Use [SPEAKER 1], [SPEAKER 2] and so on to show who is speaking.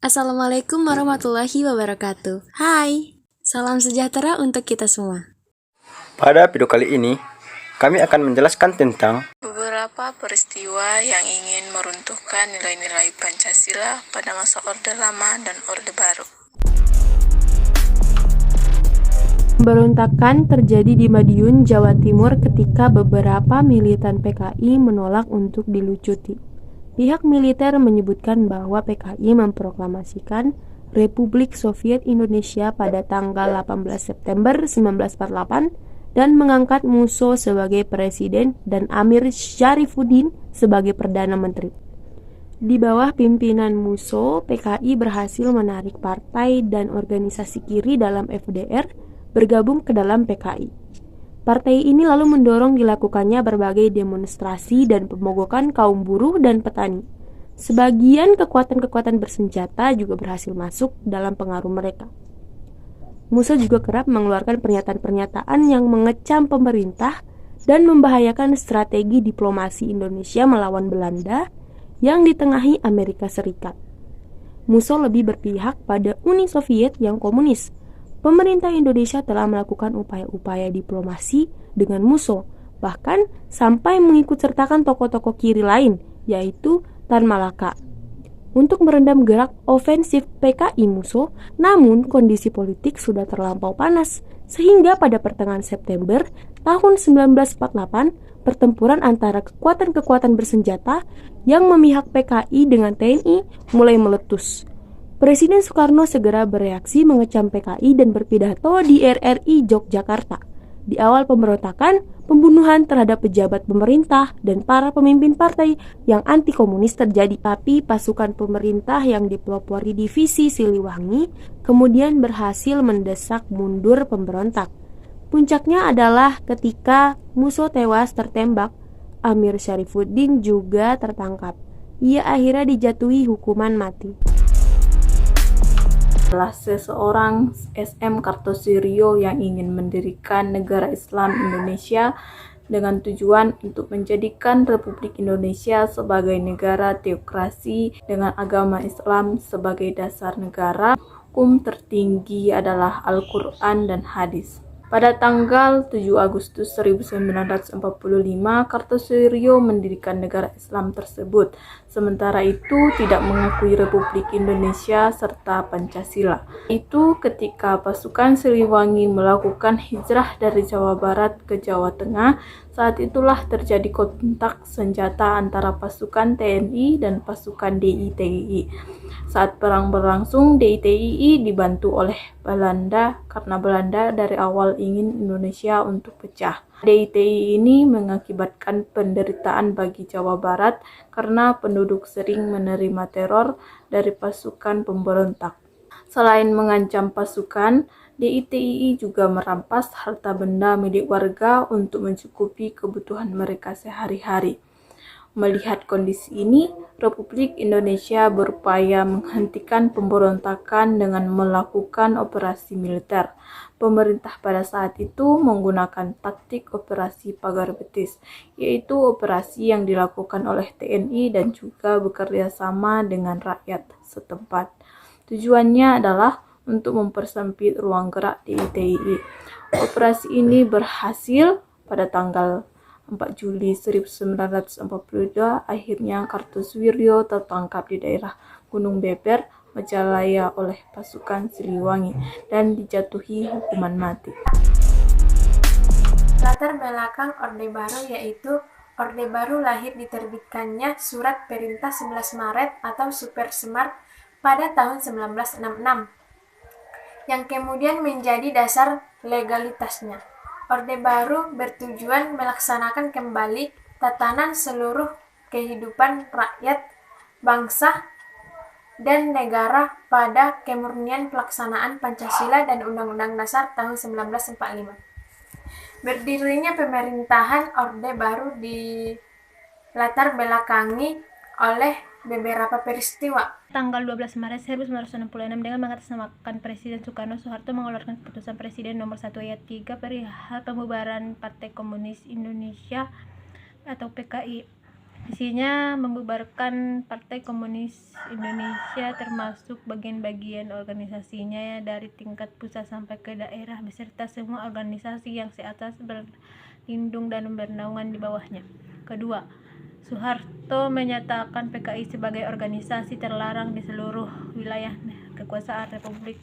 [SPEAKER 1] Assalamualaikum warahmatullahi wabarakatuh. Hai, salam sejahtera untuk kita semua.
[SPEAKER 2] Pada video kali ini, kami akan menjelaskan tentang
[SPEAKER 3] beberapa peristiwa yang ingin meruntuhkan nilai-nilai Pancasila pada masa Orde Lama dan Orde Baru.
[SPEAKER 4] Pemberontakan terjadi di Madiun, Jawa Timur ketika beberapa militan PKI menolak untuk dilucuti. Pihak militer menyebutkan bahwa PKI memproklamasikan Republik Soviet Indonesia pada tanggal 18 September 1948 dan mengangkat Musso sebagai presiden dan Amir Syarifuddin sebagai perdana menteri. Di bawah pimpinan Musso, PKI berhasil menarik partai dan organisasi kiri dalam FDR bergabung ke dalam PKI. Partai ini lalu mendorong dilakukannya berbagai demonstrasi dan pemogokan kaum buruh dan petani. Sebagian kekuatan-kekuatan bersenjata juga berhasil masuk dalam pengaruh mereka. Musso juga kerap mengeluarkan pernyataan-pernyataan yang mengecam pemerintah dan membahayakan strategi diplomasi Indonesia melawan Belanda yang ditengahi Amerika Serikat. Musso lebih berpihak pada Uni Soviet yang komunis. Pemerintah Indonesia telah melakukan upaya-upaya diplomasi dengan Musso, bahkan sampai mengikut sertakan tokoh-tokoh kiri lain, yaitu Tan Malaka, untuk merendam gerak ofensif PKI Musso. Namun kondisi politik sudah terlampau panas, sehingga pada pertengahan September tahun 1948, pertempuran antara kekuatan-kekuatan bersenjata yang memihak PKI dengan TNI mulai meletus. Presiden Soekarno segera bereaksi mengecam PKI dan berpidato di RRI Yogyakarta. Di awal pemberontakan, pembunuhan terhadap pejabat pemerintah dan para pemimpin partai yang anti-komunis terjadi. Tapi pasukan pemerintah yang dipelopori divisi Siliwangi kemudian berhasil mendesak mundur pemberontak. Puncaknya adalah ketika Musso tewas tertembak, Amir Syarifuddin juga tertangkap. Ia akhirnya dijatuhi hukuman mati.
[SPEAKER 3] Adalah seseorang SM Kartosuryo yang ingin mendirikan negara Islam Indonesia dengan tujuan untuk menjadikan Republik Indonesia sebagai negara teokrasi dengan agama Islam sebagai dasar negara. Hukum tertinggi adalah Al-Quran dan Hadis. Pada tanggal 7 Agustus 1945, Kartosuryo mendirikan negara Islam tersebut, sementara itu tidak mengakui Republik Indonesia serta Pancasila. Itu ketika pasukan Siliwangi melakukan hijrah dari Jawa Barat ke Jawa Tengah. Saat itulah terjadi kontak senjata antara pasukan TNI dan pasukan DITII. Saat perang berlangsung, DITII dibantu oleh Belanda karena Belanda dari awal ingin Indonesia untuk pecah. DITII ini mengakibatkan penderitaan bagi Jawa Barat karena penduduk sering menerima teror dari pasukan pemberontak. Selain mengancam pasukan, DITII juga merampas harta benda milik warga untuk mencukupi kebutuhan mereka sehari-hari. Melihat kondisi ini, Republik Indonesia berupaya menghentikan pemberontakan dengan melakukan operasi militer. Pemerintah pada saat itu menggunakan taktik operasi pagar betis, yaitu operasi yang dilakukan oleh TNI dan juga bekerja sama dengan rakyat setempat. Tujuannya adalah untuk mempersempit ruang gerak DITII. Operasi ini berhasil. Pada tanggal 4 Juli 1942, akhirnya Kartosuryo tertangkap di daerah Gunung Beber, Majalaya oleh pasukan Siliwangi dan dijatuhi hukuman mati.
[SPEAKER 5] Latar belakang Orde Baru yaitu Orde Baru lahir diterbitkannya Surat Perintah 11 Maret atau Supersmart pada tahun 1966 yang kemudian menjadi dasar legalitasnya. Orde Baru bertujuan melaksanakan kembali tatanan seluruh kehidupan rakyat, bangsa, dan negara pada kemurnian pelaksanaan Pancasila dan Undang-Undang Dasar tahun 1945. Berdirinya pemerintahan Orde Baru dilatar belakangi oleh beberapa peristiwa.
[SPEAKER 6] Tanggal 12 Maret 1966 dengan mengatasnamakan Presiden Soekarno-Soeharto mengeluarkan keputusan Presiden nomor 1 ayat 3 perihal pembubaran Partai Komunis Indonesia atau PKI. Isinya membubarkan Partai Komunis Indonesia termasuk bagian-bagian organisasinya dari tingkat pusat sampai ke daerah beserta semua organisasi yang seatas berlindung dan bernaungan di bawahnya. Kedua, Soeharto menyatakan PKI sebagai organisasi terlarang di seluruh wilayah kekuasaan Republik